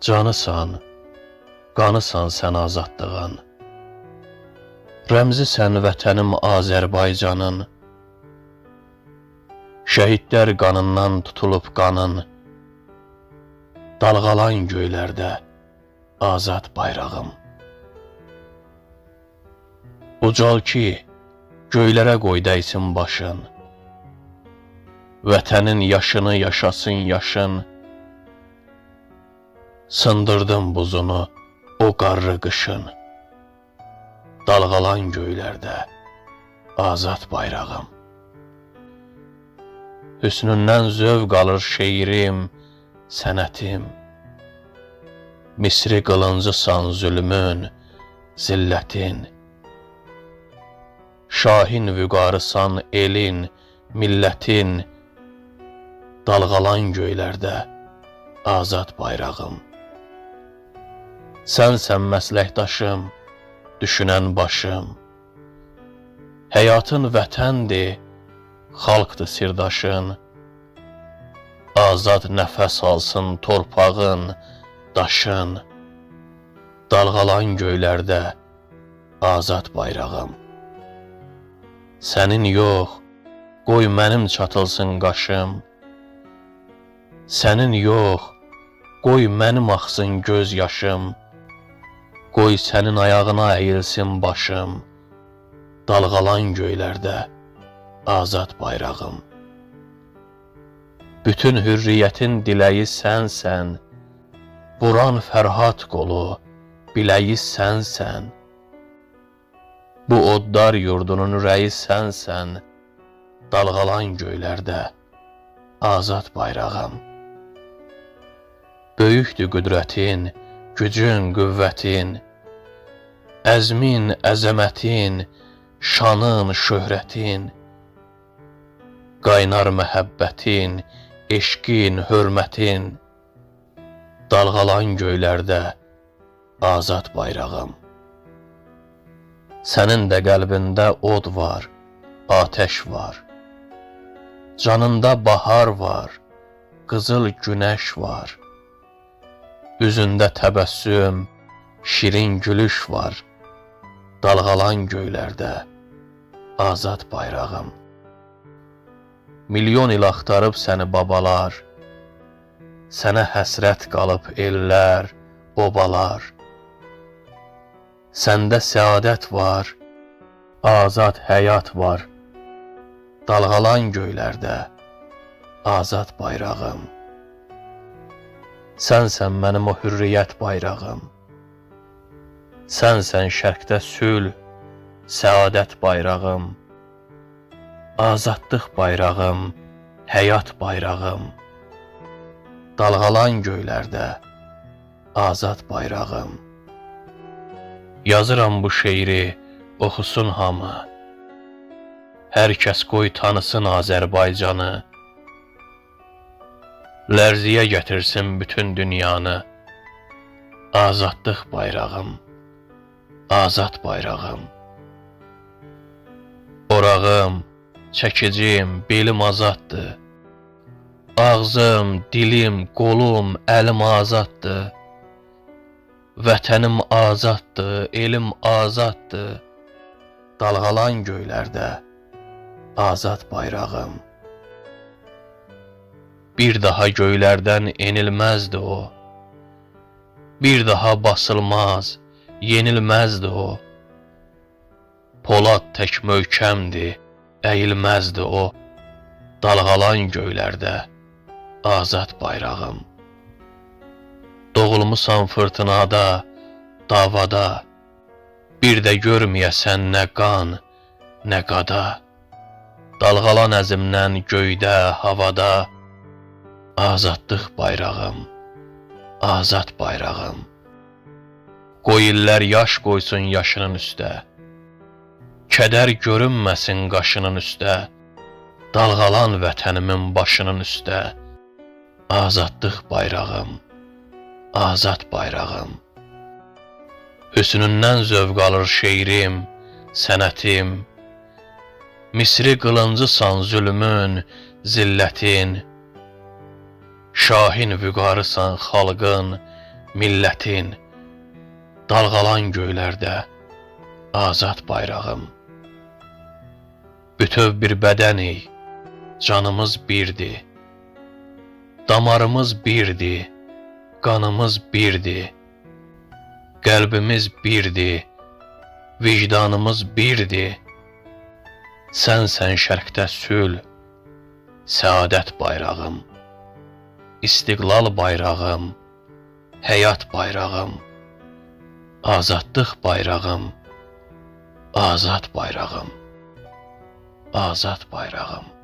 Canısan, qanısan sən azadlığın. Rəmzisən vətənim Azərbaycanın. Şəhidlər qanından tutulub qanın. Dalğalan göylərdə azad bayrağım. Ucal ki, göylərə qoy dəysin başın. Vətənin yaşını yaşasın yaşın. Sındırdım buzunu o qarlı qışın. Dalğalan göylərdə azad bayrağım. Hüsnündən zövq alır şeirim, sənətim. Misri qılıncısan zülmün, zillətin. Şahin vüqarısan elin, millətin. Dalğalan göylərdə azad bayrağım. Sənsən məsləkdaşım, düşünən başım. Həyatın vətəndir, xalqdır sirdaşın. Azad nəfəs alsın torpağın, daşın. Dalğalan göylərdə azad bayrağım. Sənin yox, qoy mənim çatılsın qaşım. Sənin yox, qoy mənim axsın göz yaşım. Qoy sənin ayağına əyilsin başım. Dalğalan göylərdə azad bayrağım. Bütün hürriyyətin diləyi sənsən. Vuran Fərhad qolu, biləyi sənsən. Bu oddar yurdunun ürəyi sənsən. Dalğalan göylərdə azad bayrağım. Böyükdür qüdrətin, gücün, qüvvətin, əzmin, əzəmətin, şanın, şöhrətin, qaynar məhəbbətin, eşqin, hörmətin, dalğalan göylərdə azad bayrağım. Sənin də qəlbində od var, atəş var, canında bahar var, qızıl günəş var. Üzündə təbəssüm, şirin gülüş var. Dalğalan göylərdə azad bayrağım. Milyon il axtarıb səni babalar. Sənə həsrət qalıb ellər, obalar. Səndə səadət var, azad həyat var. Dalğalan göylərdə azad bayrağım. Sənsən mənim o hürriyyət bayrağım. Sənsən şərqdə sülh, səadət bayrağım. Azadlıq bayrağım, həyat bayrağım. Dalğalan göylərdə azad bayrağım. Yazıram bu şeiri, oxusun hamı. Hər kəs qoy tanısın Azərbaycanı. Lərziyə gətirsin bütün dünyanı. Azadlıq bayrağım, azad bayrağım. Orağım, çəkicim, belim azaddır. Ağzım, dilim, qolum, əlim azaddır. Vətənim azaddır, elim azaddır. Dalğalan göylərdə azad bayrağım. Bir daha göylərdən enilməzdi o. Bir daha basılmaz, yenilməzdi o. Polad tək möhkəmdir, əyilməzdi o. Dalğalan göylərdə azad bayrağım. Doğulmusan fırtınada, davada. Bir də görməyəsən nə qan, nə qada. Dalğalan əzimdən göydə, havada. Azadlıq bayrağım, azad bayrağım. Qoy illər yaş qoysun yaşının üstə. Kədər görünməsin qaşının üstə. Dalğalan vətənimin başının üstə. Azadlıq bayrağım, azad bayrağım. Hüsnündən zövq alır şeirim, sənətim. Misri qılıncısan zülmün, zillətin. Şahin vüqarısan xalqın, millətin, dalğalan göylərdə azad bayrağım. Bütöv bir bədənik, canımız birdir. Damarımız birdir, qanımız birdir. Qəlbimiz birdir, vicdanımız birdir. Sənsən şərqdə sülh, səadət bayrağım. İstiqlal bayrağım, həyat bayrağım. Azadlıq bayrağım, azad bayrağım. Azad bayrağım.